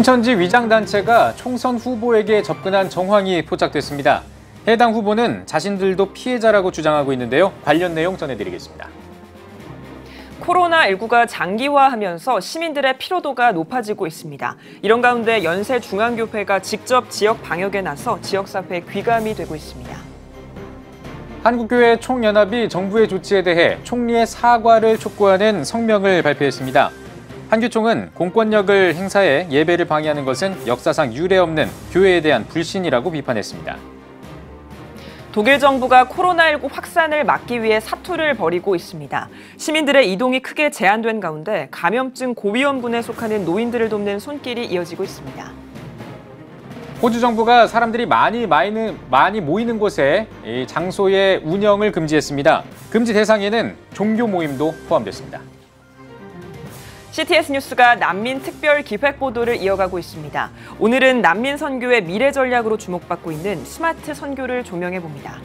신천지 위장단체가 총선 후보에게 접근한 정황이 포착됐습니다. 해당 후보는 자신들도 피해자라고 주장하고 있는데요. 관련 내용 전해드리겠습니다. 코로나19가 장기화하면서 시민들의 피로도가 높아지고 있습니다. 이런 가운데 연세중앙교회가 직접 지역 방역에 나서 지역사회에 귀감이 되고 있습니다. 한국교회 총연합이 정부의 조치에 대해 총리의 사과를 촉구하는 성명을 발표했습니다. 한교총은 공권력을 행사해 예배를 방해하는 것은 역사상 유례없는 교회에 대한 불신이라고 비판했습니다. 독일 정부가 코로나19 확산을 막기 위해 사투를 벌이고 있습니다. 시민들의 이동이 크게 제한된 가운데 감염증 고위험군에 속하는 노인들을 돕는 손길이 이어지고 있습니다. 호주 정부가 사람들이 많이 모이는 곳에 장소의 운영을 금지했습니다. 금지 대상에는 종교 모임도 포함됐습니다. CTS 뉴스가 난민 특별 기획 보도를 이어가고 있습니다. 오늘은 난민 선교의 미래 전략으로 주목받고 있는 스마트 선교를 조명해 봅니다.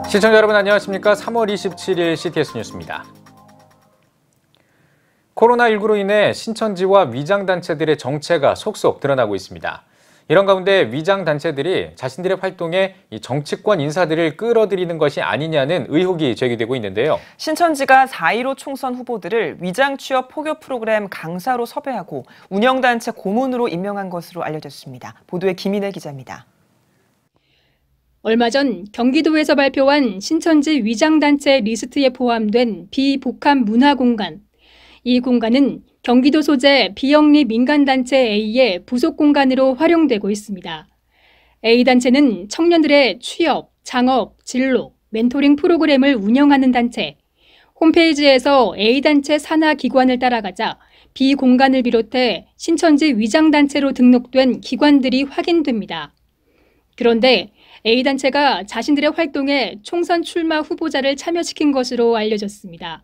시청자 여러분 안녕하십니까? 3월 27일 CTS 뉴스입니다. 코로나19로 인해 신천지와 위장단체들의 정체가 속속 드러나고 있습니다. 이런 가운데 위장단체들이 자신들의 활동에 정치권 인사들을 끌어들이는 것이 아니냐는 의혹이 제기되고 있는데요. 신천지가 4.15 총선 후보들을 위장 취업 포교 프로그램 강사로 섭외하고 운영단체 고문으로 임명한 것으로 알려졌습니다. 보도에 김인혜 기자입니다. 얼마 전 경기도에서 발표한 신천지 위장단체 리스트에 포함된 비복합 문화공간. 이 공간은 경기도 소재 비영리 민간단체 A의 부속 공간으로 활용되고 있습니다. A단체는 청년들의 취업, 창업, 진로, 멘토링 프로그램을 운영하는 단체. 홈페이지에서 A단체 산하 기관을 따라가자 B 공간을 비롯해 신천지 위장단체로 등록된 기관들이 확인됩니다. 그런데 A단체가 자신들의 활동에 총선 출마 후보자를 참여시킨 것으로 알려졌습니다.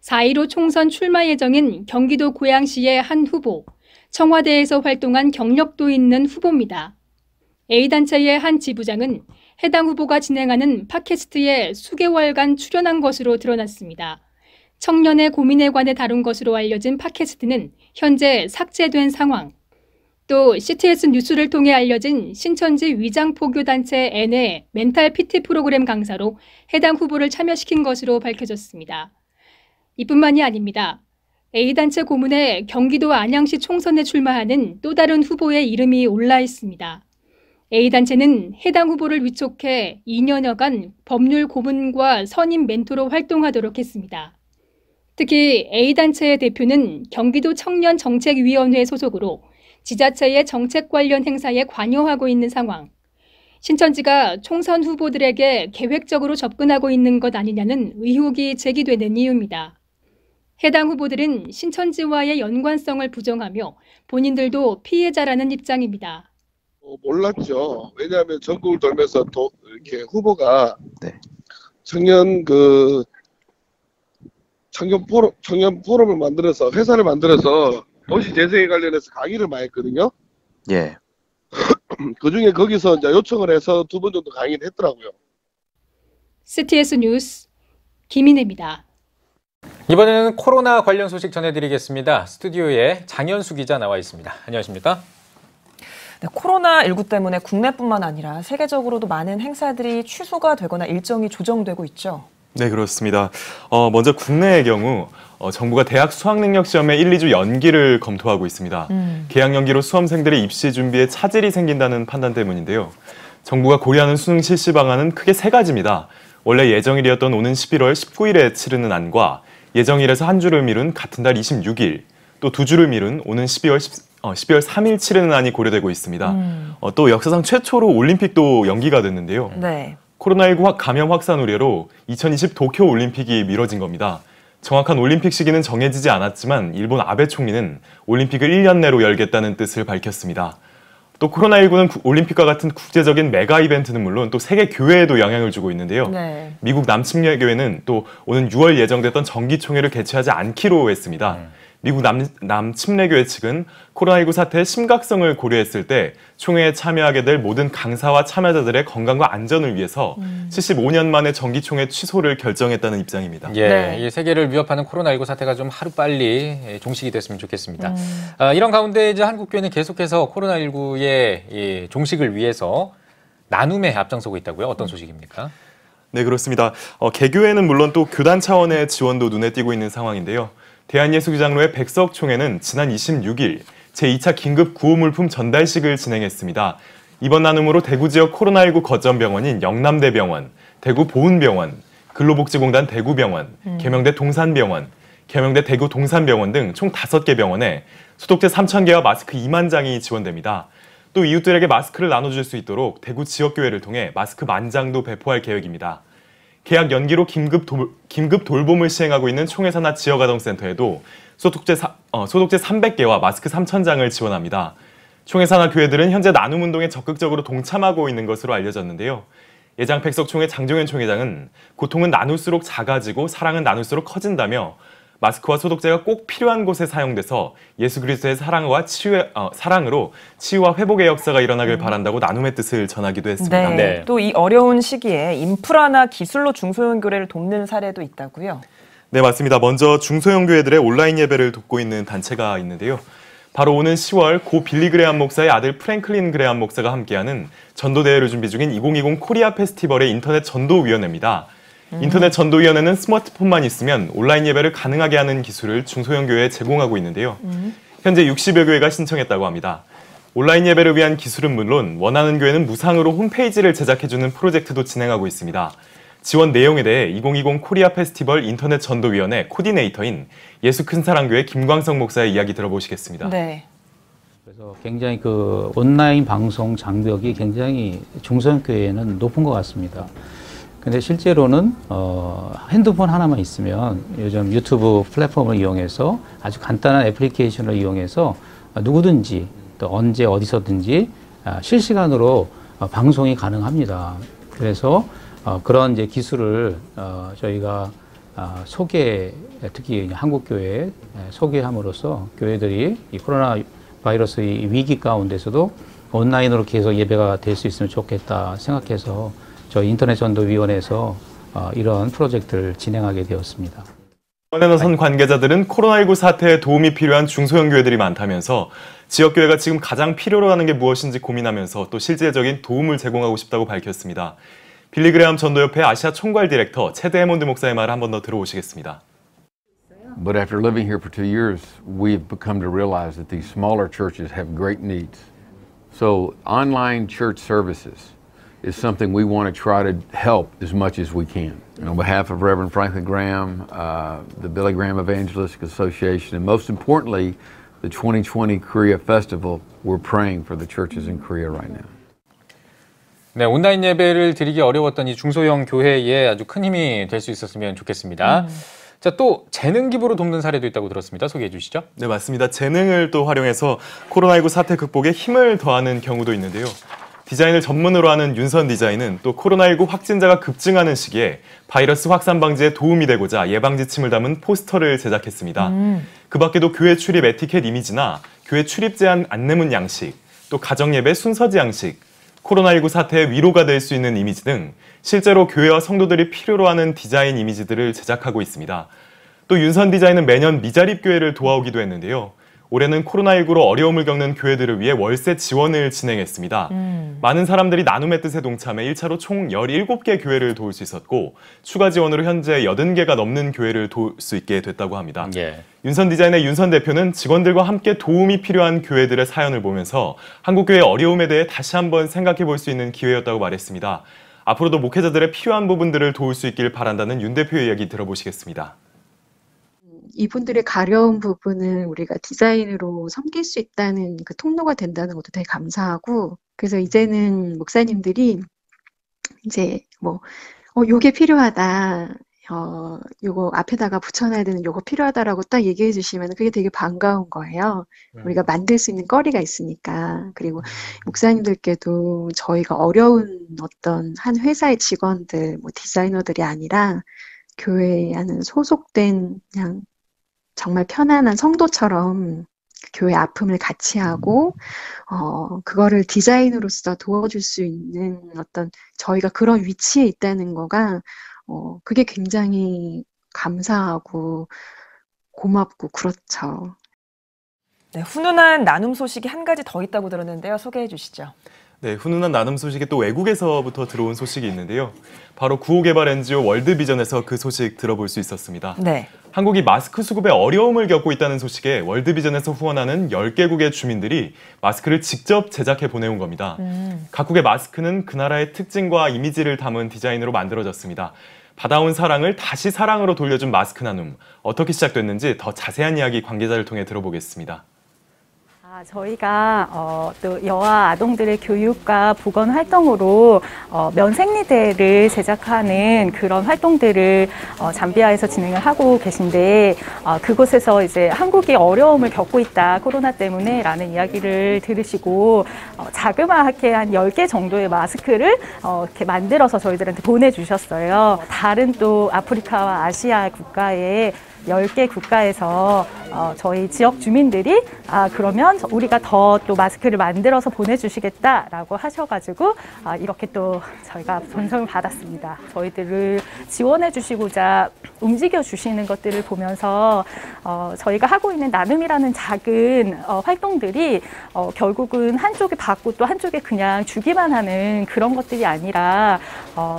4.15 총선 출마 예정인 경기도 고양시의 한 후보, 청와대에서 활동한 경력도 있는 후보입니다. A단체의 한 지부장은 해당 후보가 진행하는 팟캐스트에 수개월간 출연한 것으로 드러났습니다. 청년의 고민에 관해 다룬 것으로 알려진 팟캐스트는 현재 삭제된 상황. 또 CTS 뉴스를 통해 알려진 신천지 위장포교단체 N의 멘탈 PT 프로그램 강사로 해당 후보를 참여시킨 것으로 밝혀졌습니다. 이뿐만이 아닙니다. A단체 고문에 경기도 안양시 총선에 출마하는 또 다른 후보의 이름이 올라 있습니다. A단체는 해당 후보를 위촉해 2년여간 법률 고문과 선임 멘토로 활동하도록 했습니다. 특히 A단체의 대표는 경기도 청년정책위원회 소속으로 지자체의 정책 관련 행사에 관여하고 있는 상황. 신천지가 총선 후보들에게 계획적으로 접근하고 있는 것 아니냐는 의혹이 제기되는 이유입니다. 해당 후보들은 신천지와의 연관성을 부정하며 본인들도 피해자라는 입장입니다. 몰랐죠. 왜냐하면 전국을 돌면서 이렇게 후보가 청년 포럼을 만들어서 회사를 만들어서 도시 재생에 관련해서 강의를 많이 했거든요. 예. 그중에 거기서 이제 요청을 해서 2번 정도 강의를 했더라고요. CTS 뉴스 김인혜입니다. 이번에는 코로나 관련 소식 전해드리겠습니다. 스튜디오에 장현수 기자 나와 있습니다. 안녕하십니까? 네, 코로나19 때문에 국내뿐만 아니라 세계적으로도 많은 행사들이 취소가 되거나 일정이 조정되고 있죠. 네, 그렇습니다. 먼저 국내의 경우 정부가 대학 수학능력시험의 1, 2주 연기를 검토하고 있습니다. 개학 연기로 수험생들의 입시 준비에 차질이 생긴다는 판단 때문인데요. 정부가 고려하는 수능 실시 방안은 크게 3가지입니다. 원래 예정일이었던 오는 11월 19일에 치르는 안과 예정일에서 한 주를 미룬 같은 달 26일, 또 2주를 미룬 오는 12월 3일 치르는 안이 고려되고 있습니다. 또 역사상 최초로 올림픽도 연기가 됐는데요. 네. 코로나19 감염 확산 우려로 2020 도쿄 올림픽이 미뤄진 겁니다. 정확한 올림픽 시기는 정해지지 않았지만 일본 아베 총리는 올림픽을 1년 내로 열겠다는 뜻을 밝혔습니다. 또 코로나19는 올림픽과 같은 국제적인 메가 이벤트는 물론 또 세계 교회에도 영향을 주고 있는데요. 네. 미국 남침례교회는 또 오는 6월 예정됐던 정기총회를 개최하지 않기로 했습니다. 미국 남침례교회 측은 코로나19 사태의 심각성을 고려했을 때 총회에 참여하게 될 모든 강사와 참여자들의 건강과 안전을 위해서 75년 만에 정기총회 취소를 결정했다는 입장입니다. 예, 네. 이 세계를 위협하는 코로나19 사태가 좀 하루빨리 종식이 됐으면 좋겠습니다. 이런 가운데 이제 한국교회는 계속해서 코로나19의 종식을 위해서 나눔에 앞장서고 있다고요? 어떤 소식입니까? 네, 그렇습니다. 개교회는 물론 또 교단 차원의 지원도 눈에 띄고 있는 상황인데요. 대한예수교장로회 백석총회는 지난 26일 제2차 긴급 구호물품 전달식을 진행했습니다. 이번 나눔으로 대구 지역 코로나19 거점병원인 영남대병원, 대구 보은병원, 근로복지공단 대구병원, 계명대 동산병원, 계명대 대구 동산병원 등 총 5개 병원에 소독제 3,000개와 마스크 2만 장이 지원됩니다. 또 이웃들에게 마스크를 나눠줄 수 있도록 대구 지역교회를 통해 마스크 10,000장도 배포할 계획입니다. 계약 연기로 긴급 돌봄을 시행하고 있는 총회사나 지역아동센터에도 소독제 300개와 마스크 3,000장을 지원합니다. 총회사나 교회들은 현재 나눔 운동에 적극적으로 동참하고 있는 것으로 알려졌는데요. 예장 백석총회 장종현 총회장은 고통은 나눌수록 작아지고 사랑은 나눌수록 커진다며 마스크와 소독제가 꼭 필요한 곳에 사용돼서 예수 그리스도의 사랑으로 치유와 회복의 역사가 일어나길 바란다고 나눔의 뜻을 전하기도 했습니다. 네. 네. 또 이 어려운 시기에 인프라나 기술로 중소형 교회를 돕는 사례도 있다고요? 네, 맞습니다. 먼저 중소형 교회들의 온라인 예배를 돕고 있는 단체가 있는데요. 바로 오는 10월 고 빌리 그레함 목사의 아들 프랭클린 그레함 목사가 함께하는 전도대회를 준비 중인 2020 코리아 페스티벌의 인터넷 전도위원회입니다. 인터넷 전도위원회는 스마트폰만 있으면 온라인 예배를 가능하게 하는 기술을 중소형 교회에 제공하고 있는데요. 현재 60여 교회가 신청했다고 합니다. 온라인 예배를 위한 기술은 물론 원하는 교회는 무상으로 홈페이지를 제작해주는 프로젝트도 진행하고 있습니다. 지원 내용에 대해 2020 코리아 페스티벌 인터넷 전도위원회 코디네이터인 예수 큰사랑교회 김광석 목사의 이야기 들어보시겠습니다. 네. 그래서 굉장히 그 온라인 방송 장벽이 굉장히 중소형 교회에는 높은 것 같습니다. 근데 실제로는 핸드폰 하나만 있으면 요즘 유튜브 플랫폼을 이용해서 아주 간단한 애플리케이션을 이용해서 누구든지 또 언제 어디서든지 실시간으로 방송이 가능합니다. 그래서 그런 이제 기술을 저희가 특히 한국 교회에 소개함으로써 교회들이 이 코로나 바이러스의 위기 가운데서도 온라인으로 계속 예배가 될 수 있으면 좋겠다 생각해서 저희 인터넷 전도위원회에서 이런 프로젝트를 진행하게 되었습니다. 이번에 나선 관계자들은 코로나19 사태에 도움이 필요한 중소형 교회들이 많다면서 지역교회가 지금 가장 필요로 하는 게 무엇인지 고민하면서 또 실질적인 도움을 제공하고 싶다고 밝혔습니다. 빌리 그레함 전도협회 아시아 총괄 디렉터 체드 해몬드 목사의 말을 한 번 더 들어보시겠습니다. But after living here for 2 years, we've become to realize that these smaller churches have great needs. So online church services is something we want to try to help as much as we can. And on behalf of Reverend Franklin Graham, the Billy Graham Evangelistic Association, and most importantly, the 2020 Korea Festival, we're praying for the churches in Korea right now. 네, 온라인 예배를 드리기 어려웠던 이 중소형 교회에 아주 큰 힘이 될 수 있었으면 좋겠습니다. 자, 또 재능 기부로 돕는 사례도 있다고 들었습니다. 소개해 주시죠. 네, 맞습니다. 재능을 또 활용해서 코로나19 사태 극복에 힘을 더하는 경우도 있는데요. 디자인을 전문으로 하는 윤선 디자인은 또 코로나19 확진자가 급증하는 시기에 바이러스 확산 방지에 도움이 되고자 예방지침을 담은 포스터를 제작했습니다. 그 밖에도 교회 출입 에티켓 이미지나 교회 출입 제한 안내문 양식, 또 가정예배 순서지 양식, 코로나19 사태의 위로가 될 수 있는 이미지 등 실제로 교회와 성도들이 필요로 하는 디자인 이미지들을 제작하고 있습니다. 또 윤선 디자인은 매년 미자립 교회를 도와오기도 했는데요. 올해는 코로나19로 어려움을 겪는 교회들을 위해 월세 지원을 진행했습니다. 많은 사람들이 나눔의 뜻에 동참해 1차로 총 17개 교회를 도울 수 있었고 추가 지원으로 현재 80개가 넘는 교회를 도울 수 있게 됐다고 합니다. 예. 윤선 디자인의 윤선 대표는 직원들과 함께 도움이 필요한 교회들의 사연을 보면서 한국교회의 어려움에 대해 다시 한번 생각해 볼 수 있는 기회였다고 말했습니다. 앞으로도 목회자들의 필요한 부분들을 도울 수 있길 바란다는 윤 대표의 이야기 들어보시겠습니다. 이분들의 가려운 부분을 우리가 디자인으로 섬길 수 있다는 그 통로가 된다는 것도 되게 감사하고, 그래서 이제는 목사님들이 이제 요게 필요하다, 요거 앞에다가 붙여놔야 되는 요거 필요하다라고 딱 얘기해 주시면 그게 되게 반가운 거예요. 우리가 만들 수 있는 거리가 있으니까. 그리고 목사님들께도 저희가 어려운 어떤 한 회사의 직원들, 뭐 디자이너들이 아니라 교회 안에 소속된 그냥 정말 편안한 성도처럼 교회 아픔을 같이 하고, 그거를 디자인으로서 도와줄 수 있는 어떤 저희가 그런 위치에 있다는 거가 그게 굉장히 감사하고 고맙고 그렇죠. 네, 훈훈한 나눔 소식이 한 가지 더 있다고 들었는데요. 소개해 주시죠. 네, 훈훈한 나눔 소식이 또 외국에서부터 들어온 소식이 있는데요. 바로 구호개발 NGO 월드비전에서 그 소식 들어볼 수 있었습니다. 네. 한국이 마스크 수급에 어려움을 겪고 있다는 소식에 월드비전에서 후원하는 10개국의 주민들이 마스크를 직접 제작해 보내온 겁니다. 각국의 마스크는 그 나라의 특징과 이미지를 담은 디자인으로 만들어졌습니다. 받아온 사랑을 다시 사랑으로 돌려준 마스크 나눔. 어떻게 시작됐는지 더 자세한 이야기 관계자를 통해 들어보겠습니다. 저희가 또 여아 아동들의 교육과 보건 활동으로 면생리대를 제작하는 그런 활동들을 잠비아에서 진행을 하고 계신데 그곳에서 이제 한국이 어려움을 겪고 있다 코로나 때문에 라는 이야기를 들으시고 자그마하게 한 10개 정도의 마스크를 이렇게 만들어서 저희들한테 보내주셨어요. 다른 또 아프리카와 아시아 국가의 10개 국가에서 저희 지역 주민들이 그러면 우리가 더 또 마스크를 만들어서 보내주시겠다라고 하셔가지고 이렇게 또 저희가 전송을 받았습니다. 저희들을 지원해 주시고자 움직여 주시는 것들을 보면서 저희가 하고 있는 나눔이라는 작은 활동들이 결국은 한쪽에 받고 또 한쪽에 그냥 주기만 하는 그런 것들이 아니라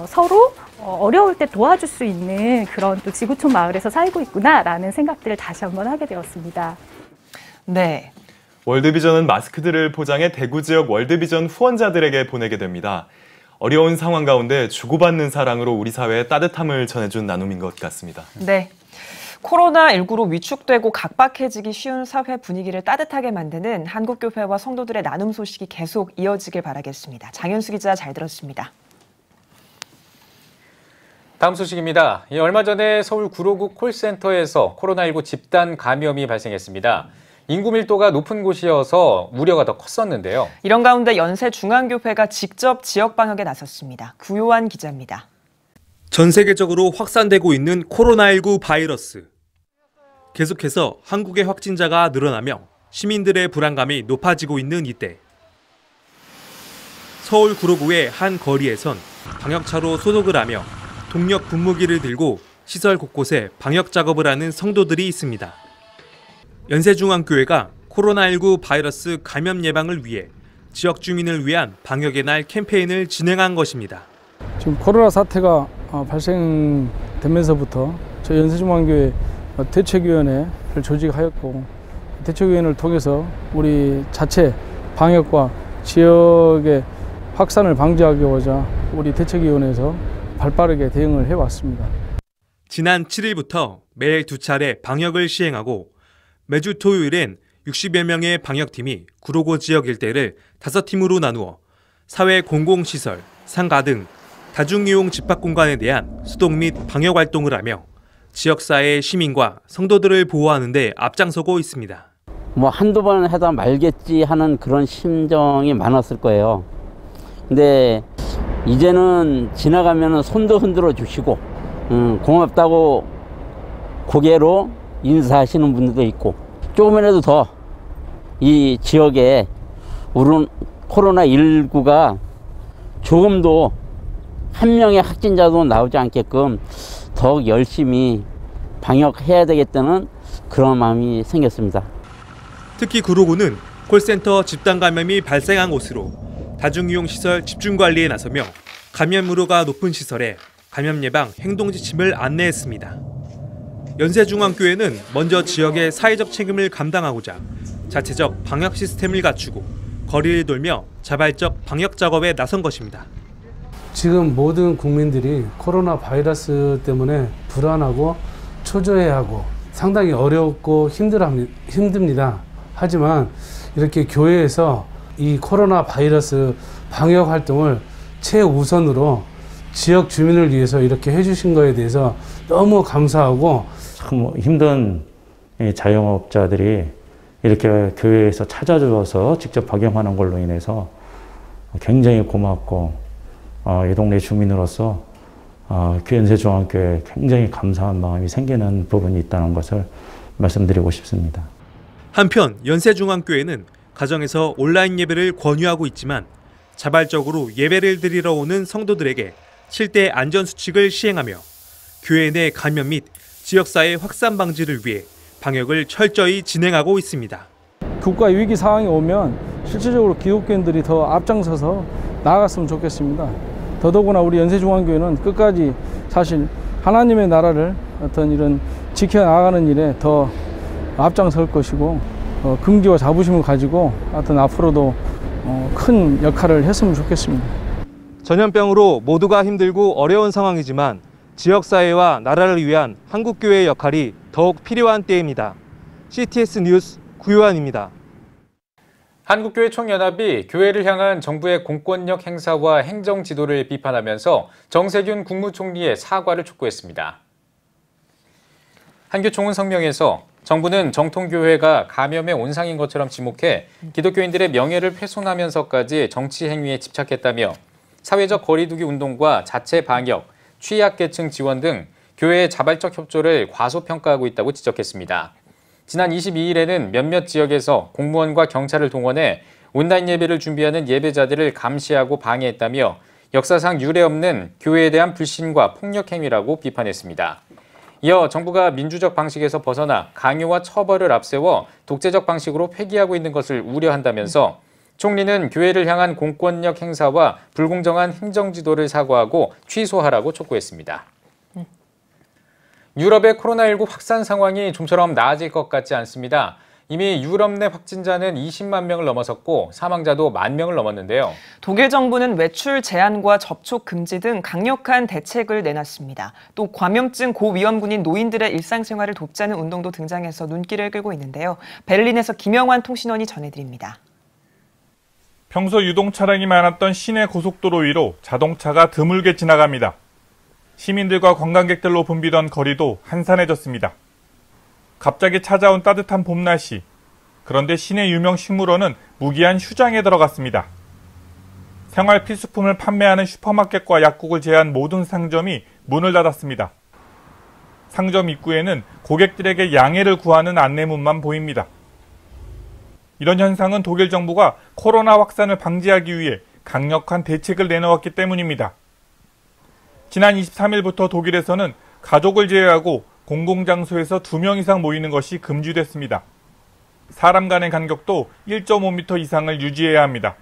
서로 어려울 때 도와줄 수 있는 그런 또 지구촌 마을에서 살고 있구나라는 생각들을 다시 한번 하게 되었습니다. 네. 월드비전은 마스크들을 포장해 대구 지역 월드비전 후원자들에게 보내게 됩니다. 어려운 상황 가운데 주고받는 사랑으로 우리 사회에 따뜻함을 전해준 나눔인 것 같습니다. 네. 코로나19로 위축되고 각박해지기 쉬운 사회 분위기를 따뜻하게 만드는 한국교회와 성도들의 나눔 소식이 계속 이어지길 바라겠습니다. 장현수 기자 잘 들었습니다. 다음 소식입니다. 얼마 전에 서울 구로구 콜센터에서 코로나19 집단 감염이 발생했습니다. 인구 밀도가 높은 곳이어서 우려가 더 컸었는데요. 이런 가운데 연세중앙교회가 직접 지역 방역에 나섰습니다. 구요한 기자입니다. 전 세계적으로 확산되고 있는 코로나19 바이러스. 계속해서 한국의 확진자가 늘어나며 시민들의 불안감이 높아지고 있는 이때 서울 구로구의 한 거리에선 방역차로 소독을 하며 동력 분무기를 들고 시설 곳곳에 방역 작업을 하는 성도들이 있습니다. 연세중앙교회가 코로나19 바이러스 감염 예방을 위해 지역 주민을 위한 방역의 날 캠페인을 진행한 것입니다. 지금 코로나 사태가 발생되면서부터 저희 연세중앙교회 대책위원회를 조직하였고 대책위원회를 통해서 우리 자체 방역과 지역의 확산을 방지하고자 우리 대책위원회에서 발빠르게 대응을 해왔습니다. 지난 7일부터 매일 2차례 방역을 시행하고 매주 토요일엔 60여 명의 방역팀이 구로구 지역 일대를 5팀으로 나누어 사회 공공시설, 상가 등 다중이용 집합공간에 대한 수독 및 방역 활동을 하며 지역사회 시민과 성도들을 보호하는 데 앞장서고 있습니다. 한두 번 하다 말겠지 하는 그런 심정이 많았을 거예요. 근데 이제는 지나가면 손도 흔들어 주시고 고맙다고 고개로 인사하시는 분들도 있고 조금이라도 더 이 지역에 우리 코로나19가 조금도 한 명의 확진자도 나오지 않게끔 더욱 열심히 방역해야 되겠다는 그런 마음이 생겼습니다. 특히 구로구는 콜센터 집단 감염이 발생한 곳으로 다중이용시설 집중관리에 나서며 감염 우려가 높은 시설에 감염 예방 행동 지침을 안내했습니다. 연세중앙교회는 먼저 지역의 사회적 책임을 감당하고자 자체적 방역 시스템을 갖추고 거리를 돌며 자발적 방역 작업에 나선 것입니다. 지금 모든 국민들이 코로나 바이러스 때문에 불안하고 초조해하고 상당히 어렵고 힘듭니다. 하지만 이렇게 교회에서 이 코로나 바이러스 방역 활동을 최우선으로 지역 주민을 위해서 이렇게 해주신 거에 대해서 너무 감사하고 참 힘든 자영업자들이 이렇게 교회에서 찾아줘서 직접 박영하는 걸로 인해서 굉장히 고맙고 이 동네 주민으로서 연세중앙교회에 굉장히 감사한 마음이 생기는 부분이 있다는 것을 말씀드리고 싶습니다. 한편 연세중앙교회는 가정에서 온라인 예배를 권유하고 있지만 자발적으로 예배를 드리러 오는 성도들에게 7대 안전수칙을 시행하며 교회 내 감염 및 지역사회 확산 방지를 위해 방역을 철저히 진행하고 있습니다. 국가 위기 상황이 오면 실질적으로 기독교인들이 더 앞장서서 나아갔으면 좋겠습니다. 더더구나 우리 연세중앙교회는 끝까지 사실 하나님의 나라를 어떤 이런 지켜나가는 일에 더 앞장설 것이고 긍지와 자부심을 가지고 하여튼 앞으로도 큰 역할을 했으면 좋겠습니다. 전염병으로 모두가 힘들고 어려운 상황이지만 지역사회와 나라를 위한 한국교회의 역할이 더욱 필요한 때입니다. CTS 뉴스 구요한입니다. 한국교회 총연합이 교회를 향한 정부의 공권력 행사와 행정 지도를 비판하면서 정세균 국무총리의 사과를 촉구했습니다. 한교총은 성명에서 정부는 정통교회가 감염의 온상인 것처럼 지목해 기독교인들의 명예를 훼손하면서까지 정치 행위에 집착했다며 사회적 거리두기 운동과 자체 방역, 취약계층 지원 등 교회의 자발적 협조를 과소평가하고 있다고 지적했습니다. 지난 22일에는 몇몇 지역에서 공무원과 경찰을 동원해 온라인 예배를 준비하는 예배자들을 감시하고 방해했다며 역사상 유례없는 교회에 대한 불신과 폭력 행위라고 비판했습니다. 이어 정부가 민주적 방식에서 벗어나 강요와 처벌을 앞세워 독재적 방식으로 회귀하고 있는 것을 우려한다면서 총리는 교회를 향한 공권력 행사와 불공정한 행정지도를 사과하고 취소하라고 촉구했습니다. 유럽의 코로나19 확산 상황이 좀처럼 나아질 것 같지 않습니다. 이미 유럽 내 확진자는 20만 명을 넘어섰고 사망자도 1만 명을 넘었는데요. 독일 정부는 외출 제한과 접촉 금지 등 강력한 대책을 내놨습니다. 또 감염증 고위험군인 노인들의 일상생활을 돕자는 운동도 등장해서 눈길을 끌고 있는데요. 베를린에서 김영환 통신원이 전해드립니다. 평소 유동 차량이 많았던 시내 고속도로 위로 자동차가 드물게 지나갑니다. 시민들과 관광객들로 붐비던 거리도 한산해졌습니다. 갑자기 찾아온 따뜻한 봄 날씨. 그런데 시내 유명 식물원은 무기한 휴장에 들어갔습니다. 생활 필수품을 판매하는 슈퍼마켓과 약국을 제한 모든 상점이 문을 닫았습니다. 상점 입구에는 고객들에게 양해를 구하는 안내문만 보입니다. 이런 현상은 독일 정부가 코로나 확산을 방지하기 위해 강력한 대책을 내놓았기 때문입니다. 지난 23일부터 독일에서는 가족을 제외하고 공공장소에서 2명 이상 모이는 것이 금지됐습니다. 사람 간의 간격도 1.5m 이상을 유지해야 합니다.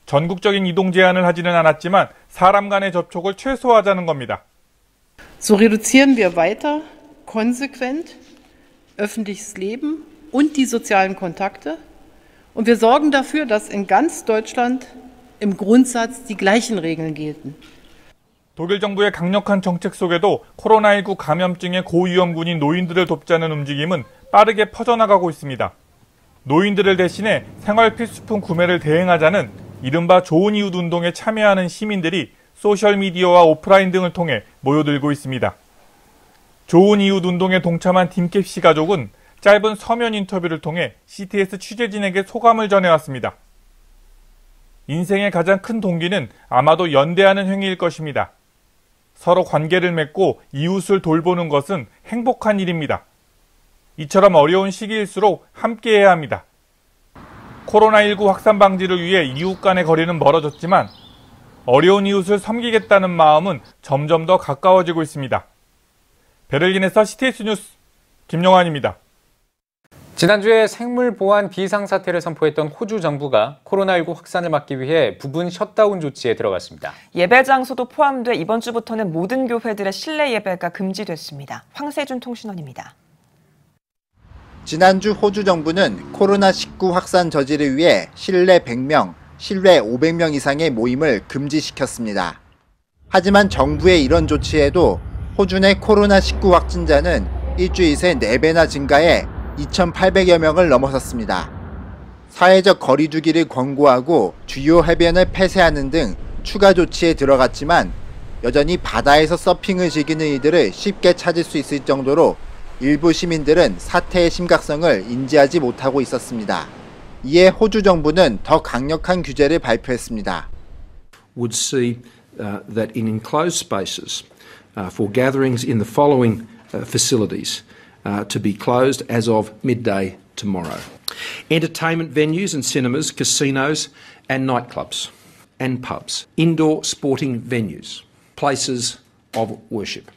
전국적인 이동 제한을 하지는 않았지만 사람 간의 접촉을 최소화하자는 겁니다. So reduzieren wir weiter konsequent öffentliches Leben und die sozialen Kontakte und wir sorgen dafür, dass in ganz Deutschland im Grundsatz die gleichen Regeln gelten. 독일 정부의 강력한 정책 속에도 코로나19 감염증의 고위험군인 노인들을 돕자는 움직임은 빠르게 퍼져나가고 있습니다. 노인들을 대신해 생활 필수품 구매를 대행하자는 이른바 좋은 이웃 운동에 참여하는 시민들이 소셜미디어와 오프라인 등을 통해 모여들고 있습니다. 좋은 이웃 운동에 동참한 딤캡씨 가족은 짧은 서면 인터뷰를 통해 CTS 취재진에게 소감을 전해왔습니다. 인생의 가장 큰 동기는 아마도 연대하는 행위일 것입니다. 서로 관계를 맺고 이웃을 돌보는 것은 행복한 일입니다. 이처럼 어려운 시기일수록 함께해야 합니다. 코로나19 확산 방지를 위해 이웃 간의 거리는 멀어졌지만 어려운 이웃을 섬기겠다는 마음은 점점 더 가까워지고 있습니다. 베를린에서 CTS 뉴스 김영환입니다. 지난주에 생물 보안 비상사태를 선포했던 호주 정부가 코로나19 확산을 막기 위해 부분 셧다운 조치에 들어갔습니다. 예배 장소도 포함돼 이번 주부터는 모든 교회들의 실내 예배가 금지됐습니다. 황세준 통신원입니다. 지난주 호주 정부는 코로나19 확산 저지를 위해 실내 100명, 실외 500명 이상의 모임을 금지시켰습니다. 하지만 정부의 이런 조치에도 호주 내 코로나19 확진자는 일주일 새 4배나 증가해 2,800여 명을 넘어섰습니다. 사회적 거리두기를 권고하고 주요 해변을 폐쇄하는 등 추가 조치에 들어갔지만 여전히 바다에서 서핑을 즐기는 이들을 쉽게 찾을 수 있을 정도로 일부 시민들은 사태의 심각성을 인지하지 못하고 있었습니다. 이에 호주 정부는 더 강력한 규제를 발표했습니다. Would see that in enclosed spaces for gatherings in the following facilities to be closed as of midday tomorrow. Entertainment venues and cinemas, casinos and nightclubs and pubs, indoor sporting venues, places of worship.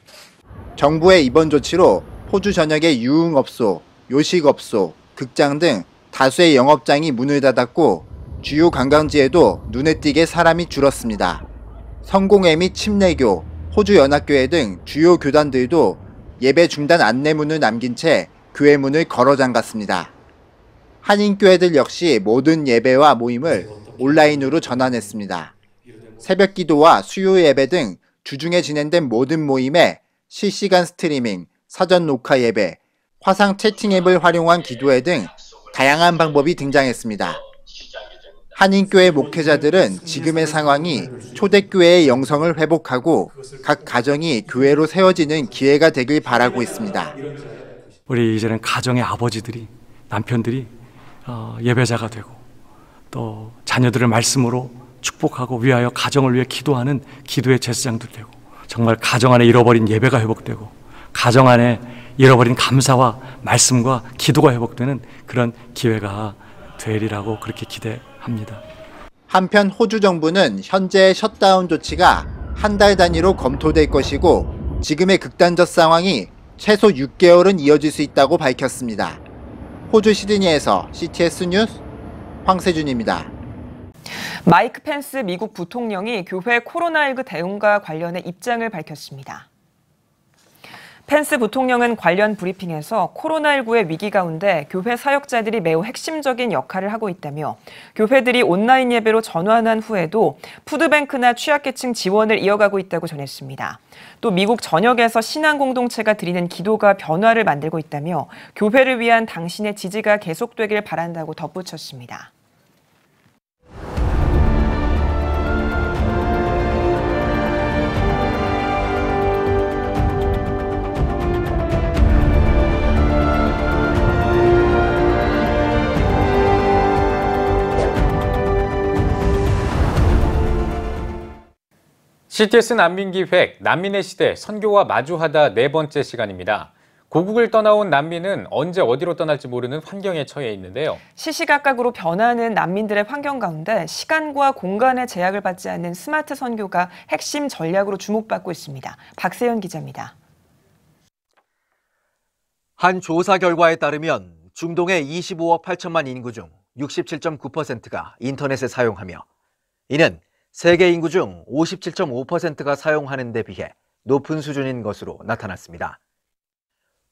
정부의 이번 조치로 호주 전역의 유흥업소, 요식업소, 극장 등 다수의 영업장이 문을 닫았고 주요 관광지에도 눈에 띄게 사람이 줄었습니다. 성공회 및 침례교, 호주연합교회 등 주요 교단들도 예배 중단 안내문을 남긴 채 교회 문을 걸어 잠갔습니다. 한인교회들 역시 모든 예배와 모임을 온라인으로 전환했습니다. 새벽 기도와 수요 예배 등 주중에 진행된 모든 모임에 실시간 스트리밍, 사전 녹화 예배, 화상 채팅 앱을 활용한 기도회 등 다양한 방법이 등장했습니다. 한인교회 목회자들은 지금의 상황이 초대교회의 영성을 회복하고 각 가정이 교회로 세워지는 기회가 되길 바라고 있습니다. 우리 이제는 가정의 아버지들이, 남편들이 예배자가 되고 또 자녀들을 말씀으로 축복하고 위하여 가정을 위해 기도하는 기도의 제사장들 되고 정말 가정 안에 잃어버린 예배가 회복되고 가정 안에 잃어버린 감사와 말씀과 기도가 회복되는 그런 기회가 되리라고 그렇게 기대합니다. 한편 호주 정부는 현재의 셧다운 조치가 한 달 단위로 검토될 것이고 지금의 극단적 상황이 최소 6개월은 이어질 수 있다고 밝혔습니다. 호주 시드니에서 CTS 뉴스 황세준입니다. 마이크 펜스 미국 부통령이 교회 코로나19 대응과 관련해 입장을 밝혔습니다. 펜스 부통령은 관련 브리핑에서 코로나19의 위기 가운데 교회 사역자들이 매우 핵심적인 역할을 하고 있다며 교회들이 온라인 예배로 전환한 후에도 푸드뱅크나 취약계층 지원을 이어가고 있다고 전했습니다. 또 미국 전역에서 신앙 공동체가 드리는 기도가 변화를 만들고 있다며 교회를 위한 당신의 지지가 계속되길 바란다고 덧붙였습니다. CTS 난민기획 난민의 시대 선교와 마주하다 4번째 시간입니다. 고국을 떠나온 난민은 언제 어디로 떠날지 모르는 환경에 처해 있는데요. 시시각각으로 변하는 난민들의 환경 가운데 시간과 공간의 제약을 받지 않는 스마트 선교가 핵심 전략으로 주목받고 있습니다. 박세현 기자입니다. 한 조사 결과에 따르면 중동의 25억 8천만 인구 중 67.9%가 인터넷을 사용하며 이는 세계 인구 중 57.5%가 사용하는 데 비해 높은 수준인 것으로 나타났습니다.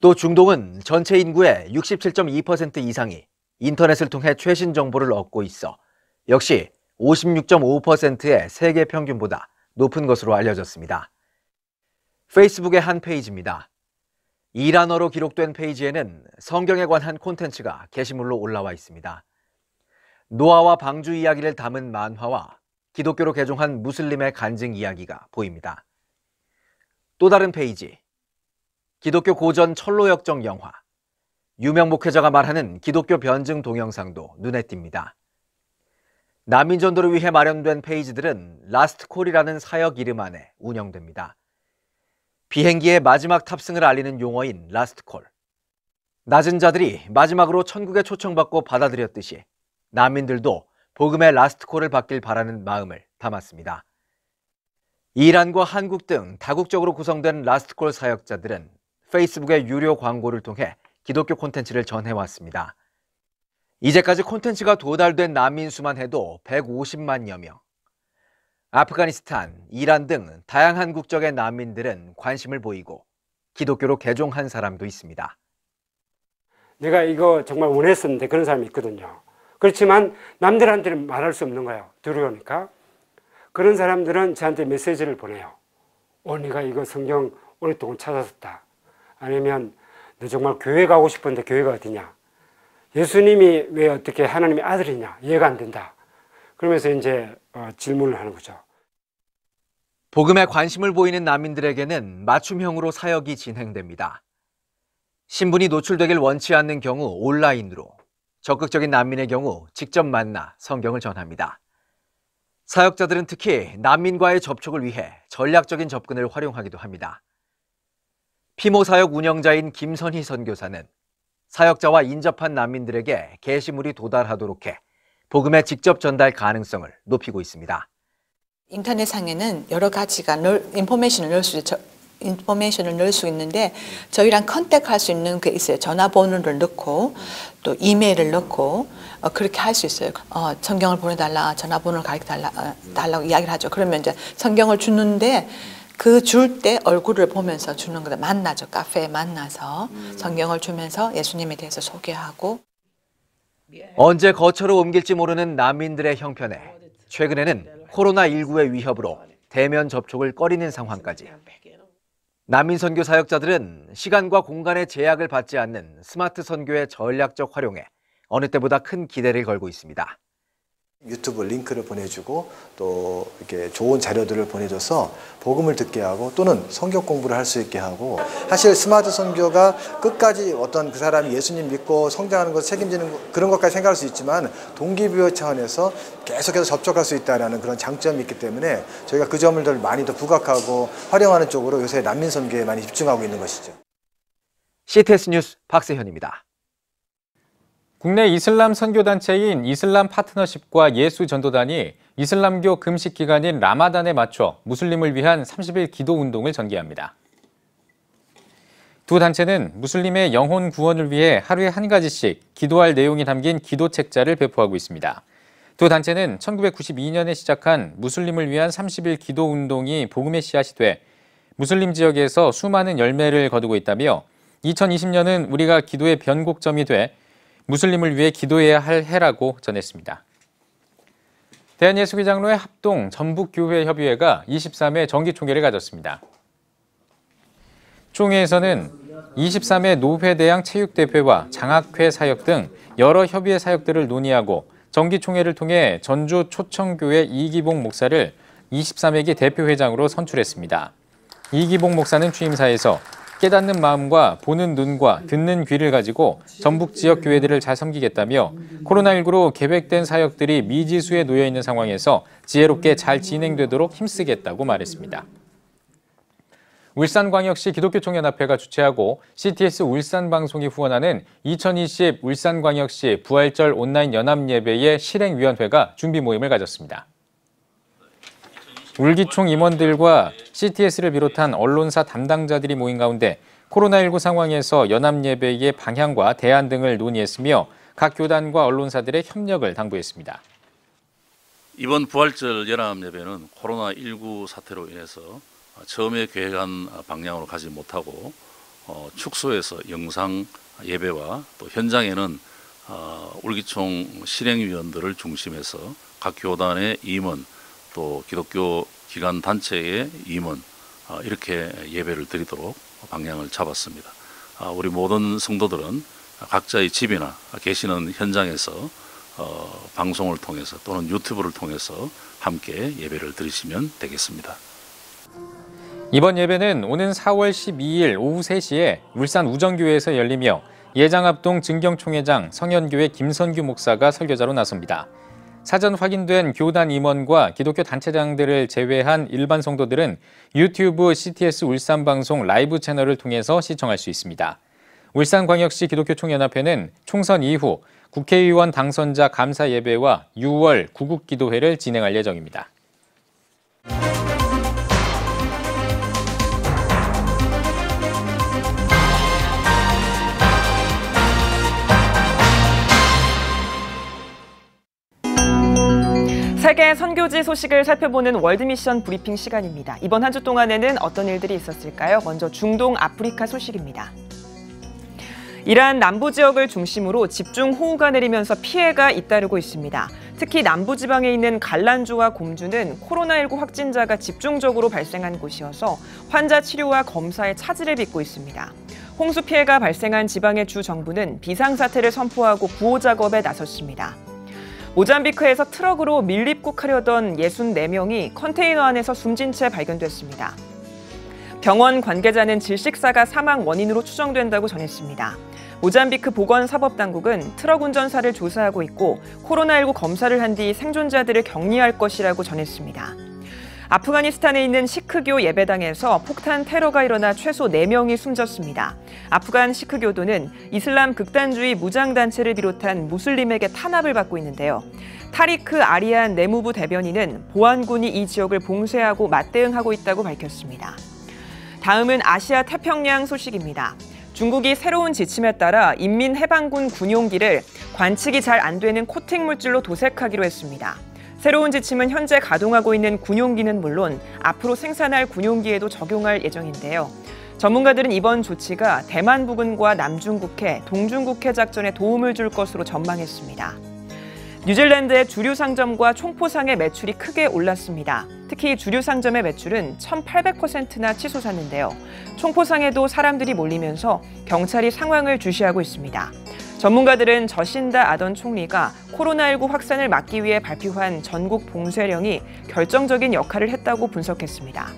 또 중동은 전체 인구의 67.2% 이상이 인터넷을 통해 최신 정보를 얻고 있어 역시 56.5%의 세계 평균보다 높은 것으로 알려졌습니다. 페이스북의 한 페이지입니다. 이란어로 기록된 페이지에는 성경에 관한 콘텐츠가 게시물로 올라와 있습니다. 노아와 방주 이야기를 담은 만화와 기독교로 개종한 무슬림의 간증 이야기가 보입니다. 또 다른 페이지, 기독교 고전 철로 역정 영화, 유명 목회자가 말하는 기독교 변증 동영상도 눈에 띕니다. 난민 전도를 위해 마련된 페이지들은 라스트콜이라는 사역 이름 안에 운영됩니다. 비행기의 마지막 탑승을 알리는 용어인 라스트콜. 낮은 자들이 마지막으로 천국에 초청받고 받아들였듯이 난민들도 복음의 라스트콜을 받길 바라는 마음을 담았습니다. 이란과 한국 등 다국적으로 구성된 라스트콜 사역자들은 페이스북의 유료 광고를 통해 기독교 콘텐츠를 전해왔습니다. 이제까지 콘텐츠가 도달된 난민 수만 해도 150만여 명. 아프가니스탄, 이란 등 다양한 국적의 난민들은 관심을 보이고 기독교로 개종한 사람도 있습니다. 내가 이거 정말 원했었는데 그런 사람이 있거든요. 그렇지만 남들한테는 말할 수 없는 거예요. 두려우니까. 그런 사람들은 저한테 메시지를 보내요. 내가 이거 성경 오랫동안 찾았었다. 아니면 너 정말 교회 가고 싶은데 교회가 어디냐. 예수님이 왜 어떻게 하나님의 아들이냐. 이해가 안 된다. 그러면서 이제 질문을 하는 거죠. 복음에 관심을 보이는 난민들에게는 맞춤형으로 사역이 진행됩니다. 신분이 노출되길 원치 않는 경우 온라인으로, 적극적인 난민의 경우 직접 만나 성경을 전합니다. 사역자들은 특히 난민과의 접촉을 위해 전략적인 접근을 활용하기도 합니다. 피모 사역 운영자인 김선희 선교사는 사역자와 인접한 난민들에게 게시물이 도달하도록 해 복음의 직접 전달 가능성을 높이고 있습니다. 인터넷상에는 여러 가지가 인포메이션을 넣을 수 있는데 저희랑 컨택할 수 있는 게 있어요. 전화번호를 넣고 또 이메일을 넣고 그렇게 할 수 있어요. 성경을 보내달라, 전화번호를 가르쳐달라고 이야기를 하죠. 그러면 이제 성경을 주는데 그 줄 때 얼굴을 보면서 주는 거다. 만나죠. 카페에 만나서 성경을 주면서 예수님에 대해서 소개하고. 언제 거처로 옮길지 모르는 난민들의 형편에 최근에는 코로나19의 위협으로 대면 접촉을 꺼리는 상황까지. 난민 선교 사역자들은 시간과 공간의 제약을 받지 않는 스마트 선교의 전략적 활용에 어느 때보다 큰 기대를 걸고 있습니다. 유튜브 링크를 보내주고 또 이렇게 좋은 자료들을 보내줘서 복음을 듣게 하고 또는 성경 공부를 할 수 있게 하고, 사실 스마트 선교가 끝까지 어떤 그 사람이 예수님 믿고 성장하는 것 책임지는 그런 것까지 생각할 수 있지만 동기부여 차원에서 계속해서 접촉할 수 있다는 그런 장점이 있기 때문에 저희가 그 점을 더 많이 더 부각하고 활용하는 쪽으로 요새 난민 선교에 많이 집중하고 있는 것이죠. CTS 뉴스 박세현입니다. 국내 이슬람 선교단체인 이슬람 파트너십과 예수전도단이 이슬람교 금식 기간인 라마단에 맞춰 무슬림을 위한 30일 기도 운동을 전개합니다. 두 단체는 무슬림의 영혼 구원을 위해 하루에 한 가지씩 기도할 내용이 담긴 기도 책자를 배포하고 있습니다. 두 단체는 1992년에 시작한 무슬림을 위한 30일 기도 운동이 복음의 씨앗이 돼 무슬림 지역에서 수많은 열매를 거두고 있다며 2020년은 우리가 기도의 변곡점이 돼 무슬림을 위해 기도해야 할 해라고 전했습니다. 대한예수교장로회 합동 전북교회협의회가 23회 정기총회를 가졌습니다. 총회에서는 23회 노회대항 체육대회와 장학회 사역 등 여러 협의회 사역들을 논의하고 정기총회를 통해 전주 초청교회 이기복 목사를 23회기 대표회장으로 선출했습니다. 이기복 목사는 취임사에서 깨닫는 마음과 보는 눈과 듣는 귀를 가지고 전북 지역 교회들을 잘 섬기겠다며 코로나19로 계획된 사역들이 미지수에 놓여 있는 상황에서 지혜롭게 잘 진행되도록 힘쓰겠다고 말했습니다. 울산광역시 기독교총연합회가 주최하고 CTS 울산방송이 후원하는 2020 울산광역시 부활절 온라인 연합예배의 실행위원회가 준비 모임을 가졌습니다. 울기총 임원들과 CTS를 비롯한 언론사 담당자들이 모인 가운데 코로나19 상황에서 연합예배의 방향과 대안 등을 논의했으며 각 교단과 언론사들의 협력을 당부했습니다. 이번 부활절 연합예배는 코로나19 사태로 인해서 처음에 계획한 방향으로 가지 못하고 축소해서 영상 예배와 또 현장에는 울기총 실행위원들을 중심해서 각 교단의 임원 또 기독교 기관 단체의 임원 이렇게 예배를 드리도록 방향을 잡았습니다. 우리 모든 성도들은 각자의 집이나 계시는 현장에서 방송을 통해서 또는 유튜브를 통해서 함께 예배를 드리시면 되겠습니다. 이번 예배는 오는 4월 12일 오후 3시에 울산 우정교회에서 열리며 예장합동 증경총회장 성현교회 김선규 목사가 설교자로 나섭니다. 사전 확인된 교단 임원과 기독교 단체장들을 제외한 일반 성도들은 유튜브 CTS 울산방송 라이브 채널을 통해서 시청할 수 있습니다. 울산광역시 기독교총연합회는 총선 이후 국회의원 당선자 감사 예배와 6월 구국기도회를 진행할 예정입니다. 세계 선교지 소식을 살펴보는 월드미션 브리핑 시간입니다. 이번 한 주 동안에는 어떤 일들이 있었을까요? 먼저 중동 아프리카 소식입니다. 이란 남부 지역을 중심으로 집중호우가 내리면서 피해가 잇따르고 있습니다. 특히 남부지방에 있는 갈란주와 곰주는 코로나19 확진자가 집중적으로 발생한 곳이어서 환자 치료와 검사에 차질을 빚고 있습니다. 홍수 피해가 발생한 지방의 주 정부는 비상사태를 선포하고 구호 작업에 나섰습니다. 모잠비크에서 트럭으로 밀입국하려던 64명이 컨테이너 안에서 숨진 채 발견됐습니다. 병원 관계자는 질식사가 사망 원인으로 추정된다고 전했습니다. 모잠비크 보건사법당국은 트럭 운전사를 조사하고 있고 코로나19 검사를 한 뒤 생존자들을 격리할 것이라고 전했습니다. 아프가니스탄에 있는 시크교 예배당에서 폭탄 테러가 일어나 최소 4명이 숨졌습니다. 아프간 시크교도는 이슬람 극단주의 무장단체를 비롯한 무슬림에게 탄압을 받고 있는데요. 타리크 아리안 내무부 대변인은 보안군이 이 지역을 봉쇄하고 맞대응하고 있다고 밝혔습니다. 다음은 아시아 태평양 소식입니다. 중국이 새로운 지침에 따라 인민해방군 군용기를 관측이 잘 안 되는 코팅 물질로 도색하기로 했습니다. 새로운 지침은 현재 가동하고 있는 군용기는 물론 앞으로 생산할 군용기에도 적용할 예정인데요. 전문가들은 이번 조치가 대만 부근과 남중국해, 동중국해 작전에 도움을 줄 것으로 전망했습니다. 뉴질랜드의 주류 상점과 총포상의 매출이 크게 올랐습니다. 특히 주류 상점의 매출은 1,800%나 치솟았는데요. 총포상에도 사람들이 몰리면서 경찰이 상황을 주시하고 있습니다. 전문가들은 저신다 아던 총리가 코로나19 확산을 막기 위해 발표한 전국 봉쇄령이 결정적인 역할을 했다고 분석했습니다.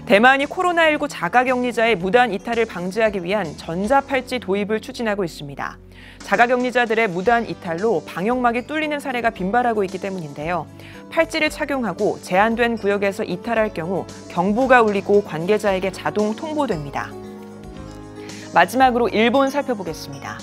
대만이 코로나19 자가격리자의 무단 이탈을 방지하기 위한 전자팔찌 도입을 추진하고 있습니다. 자가격리자들의 무단 이탈로 방역막이 뚫리는 사례가 빈발하고 있기 때문인데요. 팔찌를 착용하고 제한된 구역에서 이탈할 경우 경보가 울리고 관계자에게 자동 통보됩니다. 마지막으로 일본 살펴보겠습니다.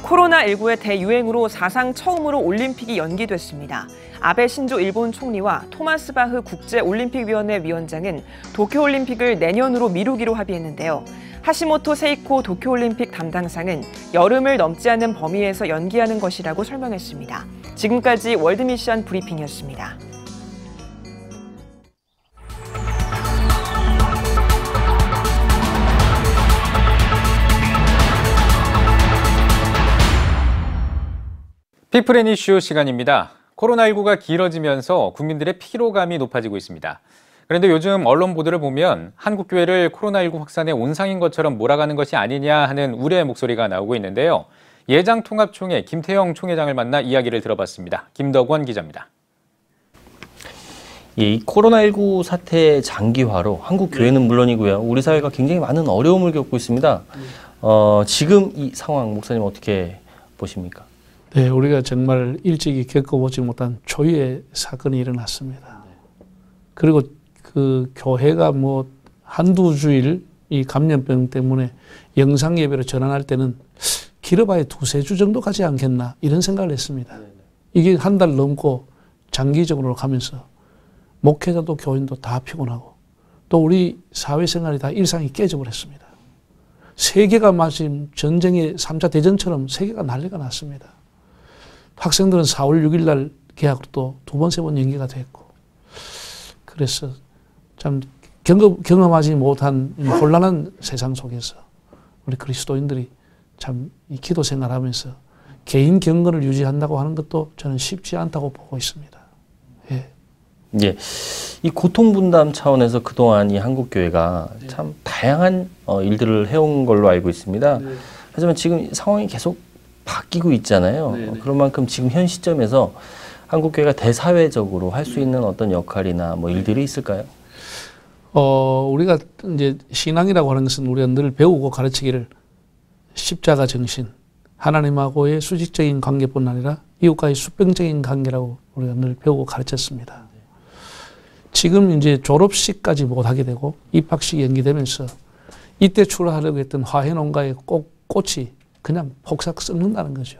코로나19의 대유행으로 사상 처음으로 올림픽이 연기됐습니다. 아베 신조 일본 총리와 토마스 바흐 국제올림픽위원회 위원장은 도쿄올림픽을 내년으로 미루기로 합의했는데요. 하시모토 세이코 도쿄올림픽 담당상은 여름을 넘지 않은 범위에서 연기하는 것이라고 설명했습니다. 지금까지 월드미션 브리핑이었습니다. 피플 앤 이슈 시간입니다. 코로나19가 길어지면서 국민들의 피로감이 높아지고 있습니다. 그런데 요즘 언론 보도를 보면 한국교회를 코로나19 확산의 온상인 것처럼 몰아가는 것이 아니냐 하는 우려의 목소리가 나오고 있는데요. 예장통합총회 김태형 총회장을 만나 이야기를 들어봤습니다. 김덕원 기자입니다. 이 코로나19 사태의 장기화로 한국교회는 물론이고요. 우리 사회가 굉장히 많은 어려움을 겪고 있습니다. 지금 이 상황 목사님 어떻게 보십니까? 네, 우리가 정말 일찍이 겪어보지 못한 초유의 사건이 일어났습니다. 그리고 그 교회가 뭐 한두 주일 이 감염병 때문에 영상 예배로 전환할 때는 길어봐야 2-3주 정도 가지 않겠나 이런 생각을 했습니다. 이게 한 달 넘고 장기적으로 가면서 목회자도 교인도 다 피곤하고 또 우리 사회생활이 다 일상이 깨져버렸습니다. 세계가 마침 전쟁의 3차 대전처럼 세계가 난리가 났습니다. 학생들은 4월 6일 날 개학도 2번, 3번 연기가 됐고 그래서 참 경험하지 못한 혼란한 세상 속에서 우리 그리스도인들이 참 이 기도 생활하면서 개인 경건을 유지한다고 하는 것도 저는 쉽지 않다고 보고 있습니다. 예. 예. 이 고통 분담 차원에서 그동안 이 한국교회가 참 다양한 일들을 해온 걸로 알고 있습니다. 하지만 지금 상황이 계속 바뀌고 있잖아요. 그런 만큼 지금 현 시점에서 한국교회가 대사회적으로 할 수 있는 어떤 역할이나 뭐 일들이 있을까요? 우리가 이제 신앙이라고 하는 것은 우리가 늘 배우고 가르치기를 십자가 정신, 하나님하고의 수직적인 관계뿐 아니라 이웃과의 수평적인 관계라고 우리가 늘 배우고 가르쳤습니다. 지금 이제 졸업식까지 못하게 되고 입학식이 연기되면서 이때 출하하려고 했던 화훼농가의 꽃이 그냥 폭삭 썩는다는 거죠.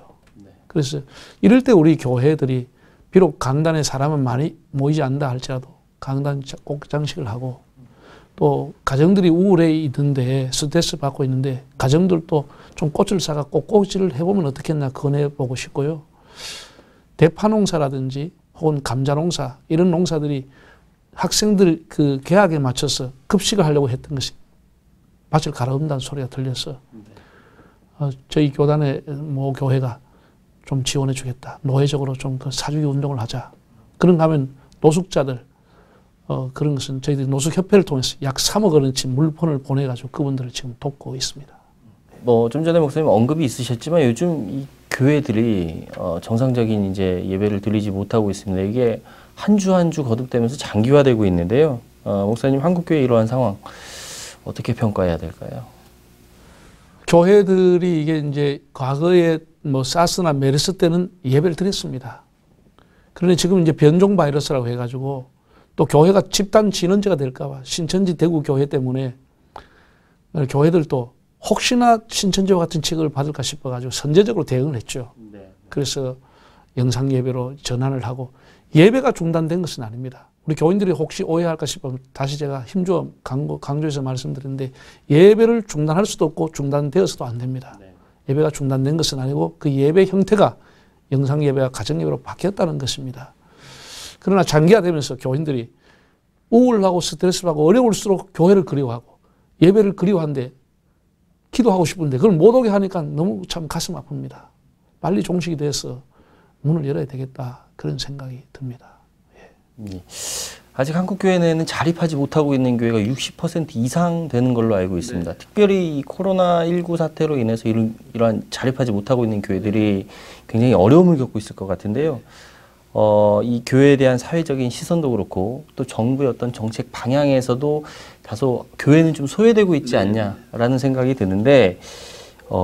그래서 이럴 때 우리 교회들이 비록 강단에 사람은 많이 모이지 않는다 할지라도 강단 꼭 장식을 하고 또 가정들이 우울해 있는데 스트레스 받고 있는데 가정들도 좀 꽃을 사갖고 꽃질을 해보면 어떻겠나 권해보고 싶고요. 대파 농사라든지 혹은 감자 농사 이런 농사들이 학생들 그 개학에 맞춰서 급식을 하려고 했던 것이 밭을 갈아엎는다는 소리가 들려서 저희 교단의 모 교회가 좀 지원해 주겠다. 노회적으로 좀 그 사주기 운동을 하자. 그런가 하면 노숙자들 그런 것은 저희들이 노숙협회를 통해서 약 3억 원어치 물폰을 보내가지고 그분들을 지금 돕고 있습니다. 뭐 좀 전에 목사님 언급이 있으셨지만 요즘 이 교회들이 정상적인 이제 예배를 드리지 못하고 있습니다. 이게 한 주 한 주 거듭되면서 장기화되고 있는데요. 목사님, 한국교회 이러한 상황 어떻게 평가해야 될까요? 교회들이 이게 이제 과거에 뭐 사스나 메르스 때는 예배를 드렸습니다. 그런데 지금 이제 변종 바이러스라고 해가지고 또 교회가 집단 진원제가 될까봐 신천지 대구 교회 때문에 교회들도 혹시나 신천지와 같은 취급을 받을까 싶어가지고 선제적으로 대응을 했죠. 그래서 영상 예배로 전환을 하고 예배가 중단된 것은 아닙니다. 우리 교인들이 혹시 오해할까 싶으면 다시 제가 힘주어 강조해서 말씀드리는데 예배를 중단할 수도 없고 중단되어서도 안 됩니다. 예배가 중단된 것은 아니고 그 예배 형태가 영상 예배와 가정 예배로 바뀌었다는 것입니다. 그러나 장기화되면서 교인들이 우울하고 스트레스받고 어려울수록 교회를 그리워하고 예배를 그리워하는데 기도하고 싶은데 그걸 못 오게 하니까 너무 참 가슴 아픕니다. 빨리 종식이 돼서 문을 열어야 되겠다 그런 생각이 듭니다. 예. 아직 한국교회 내에는 자립하지 못하고 있는 교회가 60% 이상 되는 걸로 알고 있습니다. 특별히 이 코로나19 사태로 인해서 이러한 자립하지 못하고 있는 교회들이 굉장히 어려움을 겪고 있을 것 같은데요. 이 교회에 대한 사회적인 시선도 그렇고 또 정부의 어떤 정책 방향에서도 다소 교회는 좀 소외되고 있지 않냐라는 생각이 드는데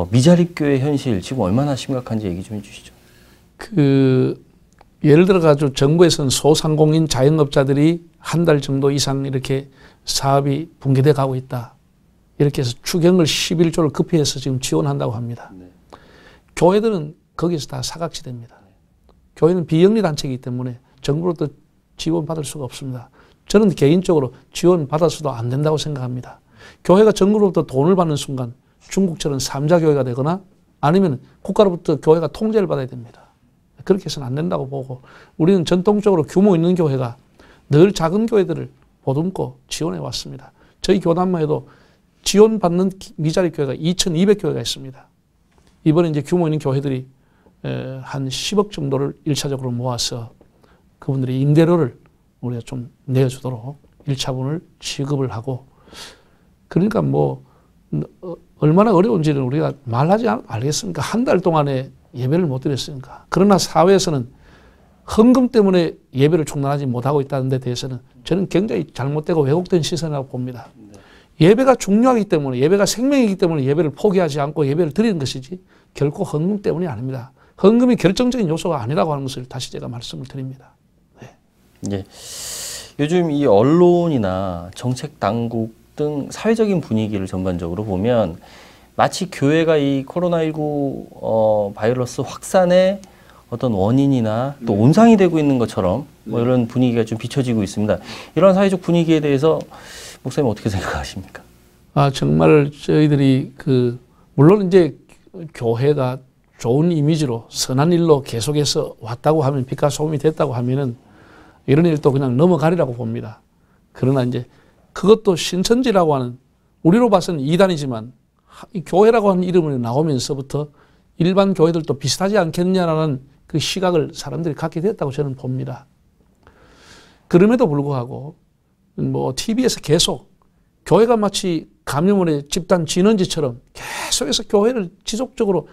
미자립 교회 현실 지금 얼마나 심각한지 얘기 좀 해주시죠. 예를 들어 가지고 정부에서는 소상공인 자영업자들이 한 달 정도 이상 이렇게 사업이 붕괴돼 가고 있다. 이렇게 해서 추경을 11조를 급히해서 지금 지원한다고 합니다. 교회들은 거기서 다 사각지대입니다. 교회는 비영리 단체이기 때문에 정부로부터 지원받을 수가 없습니다. 저는 개인적으로 지원받아서도 안 된다고 생각합니다. 교회가 정부로부터 돈을 받는 순간 중국처럼 삼자교회가 되거나 아니면 국가로부터 교회가 통제를 받아야 됩니다. 그렇게 해서는 안 된다고 보고 우리는 전통적으로 규모 있는 교회가 늘 작은 교회들을 보듬고 지원해 왔습니다. 저희 교단만 해도 지원받는 미자립 교회가 2,200교회가 있습니다. 이번에 이제 규모 있는 교회들이 한 10억 정도를 1차적으로 모아서 그분들이 임대료를 우리가 좀 내주도록 1차분을 지급을 하고 그러니까 뭐 얼마나 어려운지는 우리가 말하지 않겠습니까? 한 달 동안에 예배를 못 드렸으니까. 그러나 사회에서는 헌금 때문에 예배를 중단하지 못하고 있다는 데 대해서는 저는 굉장히 잘못되고 왜곡된 시선이라고 봅니다. 예배가 중요하기 때문에 예배가 생명이기 때문에 예배를 포기하지 않고 예배를 드리는 것이지 결코 헌금 때문이 아닙니다. 헌금이 결정적인 요소가 아니라고 하는 것을 다시 제가 말씀을 드립니다. 예. 요즘 이 언론이나 정책 당국 등 사회적인 분위기를 전반적으로 보면 마치 교회가 이 코로나19 바이러스 확산의 어떤 원인이나 또 온상이 되고 있는 것처럼 뭐 이런 분위기가 좀 비춰지고 있습니다. 이런 사회적 분위기에 대해서 목사님 어떻게 생각하십니까? 정말 저희들이 물론 이제 교회가 좋은 이미지로 선한 일로 계속해서 왔다고 하면 빛과 소금이 됐다고 하면은 이런 일도 그냥 넘어가리라고 봅니다. 그러나 이제 그것도 신천지라고 하는 우리로 봐서는 이단이지만 이 교회라고 하는 이름이 나오면서부터 일반 교회들도 비슷하지 않겠냐라는 그 시각을 사람들이 갖게 됐다고 저는 봅니다. 그럼에도 불구하고 뭐 TV에서 계속 교회가 마치 감염원의 집단 진원지처럼 계속해서 교회를 지속적으로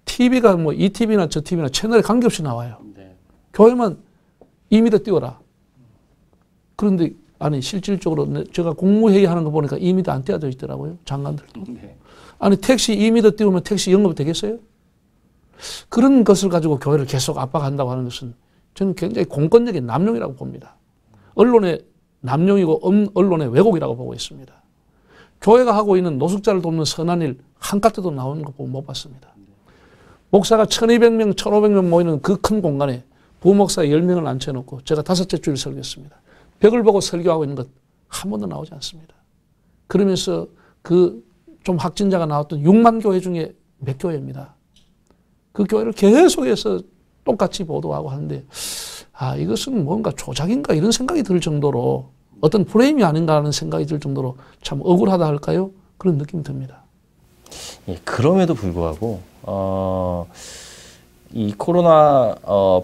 TV가 뭐 이 TV나 저 TV나 채널에 관계없이 나와요. 교회만 2m 띄워라. 그런데 아니 실질적으로 제가 국무회의 하는 거 보니까 2m 안 띄워져 있더라고요. 장관들도. 아니 택시 2m 띄우면 택시 영업이 되겠어요? 그런 것을 가지고 교회를 계속 압박한다고 하는 것은 저는 굉장히 공권력의 남용이라고 봅니다. 언론의 남용이고 언론의 왜곡이라고 보고 있습니다. 교회가 하고 있는 노숙자를 돕는 선한 일 한가트도 나오는 거 보고 못 봤습니다. 목사가 1200명, 1500명 모이는 그 큰 공간에 부목사 10명을 앉혀놓고 제가 5째 주일 설교했습니다. 벽을 보고 설교하고 있는 것 한 번도 나오지 않습니다. 그러면서 좀 확진자가 나왔던 6만 교회 중에 몇 교회입니다. 그 교회를 계속해서 똑같이 보도하고 하는데 이것은 뭔가 조작인가 이런 생각이 들 정도로 어떤 프레임이 아닌가 하는 생각이 들 정도로 참 억울하다 할까요? 그런 느낌이 듭니다. 예, 그럼에도 불구하고 이 코로나19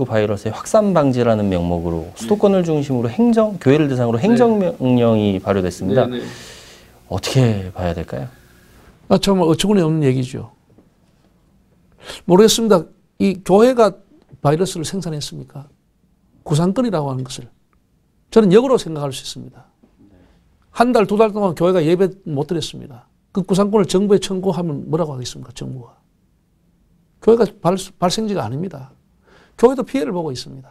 바이러스의 확산 방지라는 명목으로 수도권을 중심으로 교회를 대상으로 행정명령이 발효됐습니다. 네네. 어떻게 봐야 될까요? 정말 어처구니 없는 얘기죠. 모르겠습니다. 이 교회가 바이러스를 생산했습니까? 구상권이라고 하는 것을 저는 역으로 생각할 수 있습니다. 한 달, 두 달 동안 교회가 예배 못 드렸습니다. 그 구상권을 정부에 청구하면 뭐라고 하겠습니까? 정부가. 교회가 발생지가 아닙니다. 교회도 피해를 보고 있습니다.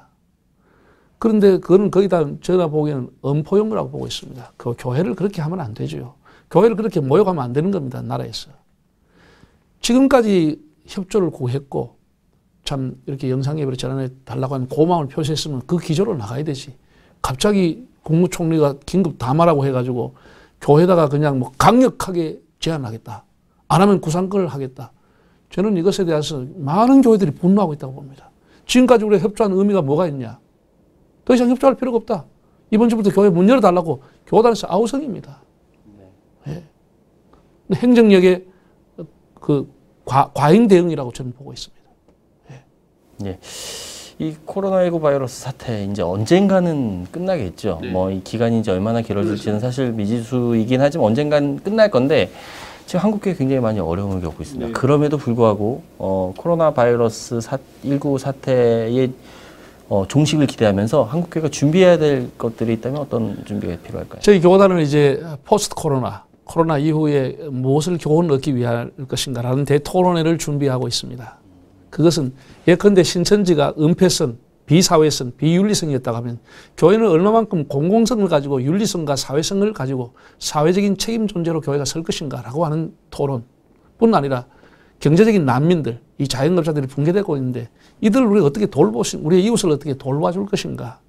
그런데 그거는 거의 다 제가 보기에는 엄포용 거라고 보고 있습니다. 그 교회를 그렇게 하면 안 되죠. 교회를 그렇게 모욕하면 안 되는 겁니다. 나라에서. 지금까지 협조를 구했고 참 이렇게 영상예배를 전환해 달라고 하면 고마움을 표시했으면 그 기조로 나가야 되지. 갑자기 국무총리가 긴급 담화라고 해가지고 교회에다가 그냥 뭐 강력하게 제한하겠다. 안 하면 구상권을 하겠다. 저는 이것에 대해서 많은 교회들이 분노하고 있다고 봅니다. 지금까지 우리가 협조한 의미가 뭐가 있냐. 더 이상 협조할 필요가 없다. 이번 주부터 교회 문 열어달라고 교단에서 아우성입니다. 네. 행정력의 그 과잉 대응이라고 저는 보고 있습니다. 예. 이 코로나19 바이러스 사태 이제 언젠가는 끝나겠죠. 네. 뭐 이 기간이 이제 얼마나 길어질지는 사실 미지수이긴 하지만 언젠가는 끝날 건데 지금 한국교회 굉장히 많이 어려움을 겪고 있습니다. 네. 그럼에도 불구하고 코로나 바이러스 19 사태의 종식을 기대하면서 한국교회가 준비해야 될 것들이 있다면 어떤 준비가 필요할까요? 저희 교단은 이제 포스트 코로나 이후에 무엇을 교훈을 얻기 위할 것인가라는 대토론회를 준비하고 있습니다. 그것은 예컨대 신천지가 은폐성, 비사회성, 비윤리성이었다고 하면 교회는 얼마만큼 공공성을 가지고 윤리성과 사회성을 가지고 사회적인 책임 존재로 교회가 설 것인가라고 하는 토론뿐 아니라 경제적인 난민들, 이 자영업자들이 붕괴되고 있는데 이들을 우리가 어떻게 우리의 이웃을 어떻게 돌봐줄 것인가.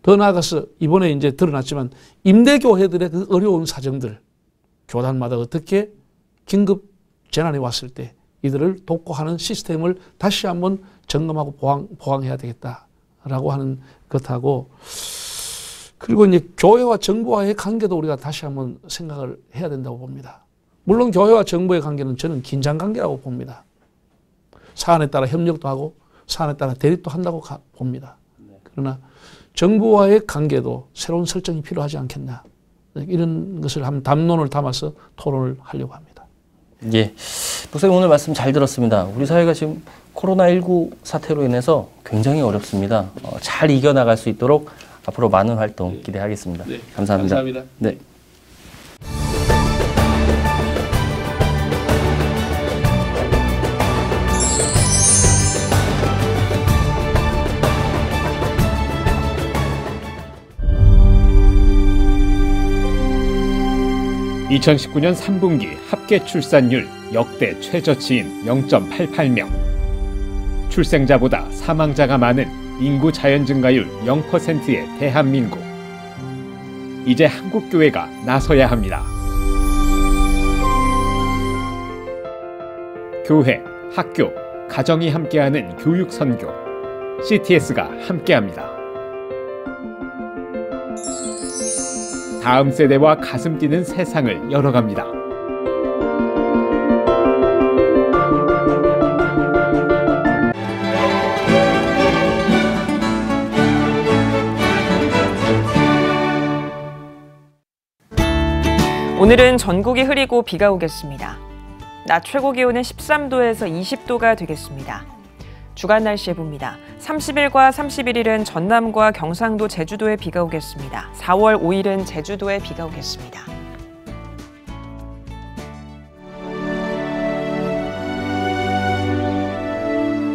더 나아가서 이번에 이제 드러났지만 임대교회들의 그 어려운 사정들, 교단마다 어떻게 긴급 재난이 왔을 때 이들을 돕고 하는 시스템을 다시 한번 점검하고 보강해야 되겠다라고 하는 것하고 그리고 이제 교회와 정부와의 관계도 우리가 다시 한번 생각을 해야 된다고 봅니다. 물론 교회와 정부의 관계는 저는 긴장 관계라고 봅니다. 사안에 따라 협력도 하고 사안에 따라 대립도 한다고 봅니다. 그러나 정부와의 관계도 새로운 설정이 필요하지 않겠나. 이런 것을 한번 담론을 담아서 토론을 하려고 합니다. 예, 목사님 오늘 말씀 잘 들었습니다. 우리 사회가 지금 코로나19 사태로 인해서 굉장히 어렵습니다. 잘 이겨나갈 수 있도록 앞으로 많은 활동 기대하겠습니다. 네, 감사합니다. 감사합니다. 네. (2019년 3분기) 합계 출산율 역대 최저치인 0.88명. 출생자보다 사망자가 많은 인구 자연 증가율 0%의 대한민국. 이제 한국교회가 나서야 합니다. 교회, 학교, 가정이 함께하는 교육 선교. CTS가 함께합니다. 다음 세대와 가슴 뛰는 세상을 열어갑니다. 오늘은 전국이 흐리고 비가 오겠습니다. 낮 최고 기온은 13도에서 20도가 되겠습니다. 주간 날씨 해봅니다. 30일과 31일은 전남과 경상도, 제주도에 비가 오겠습니다. 4월 5일은 제주도에 비가 오겠습니다.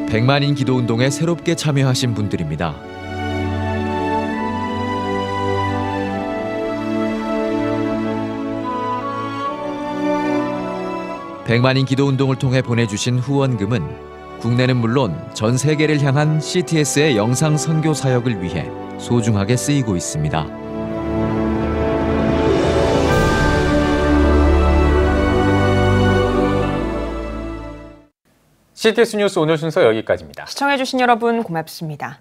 백만인 기도운동에 새롭게 참여하신 분들입니다. 백만인 기도운동을 통해 보내주신 후원금은 국내는 물론 전 세계를 향한 CTS의 영상 선교 사역을 위해 소중하게 쓰이고 있습니다. CTS 뉴스 오늘 순서 여기까지입니다. 시청해주신 여러분 고맙습니다.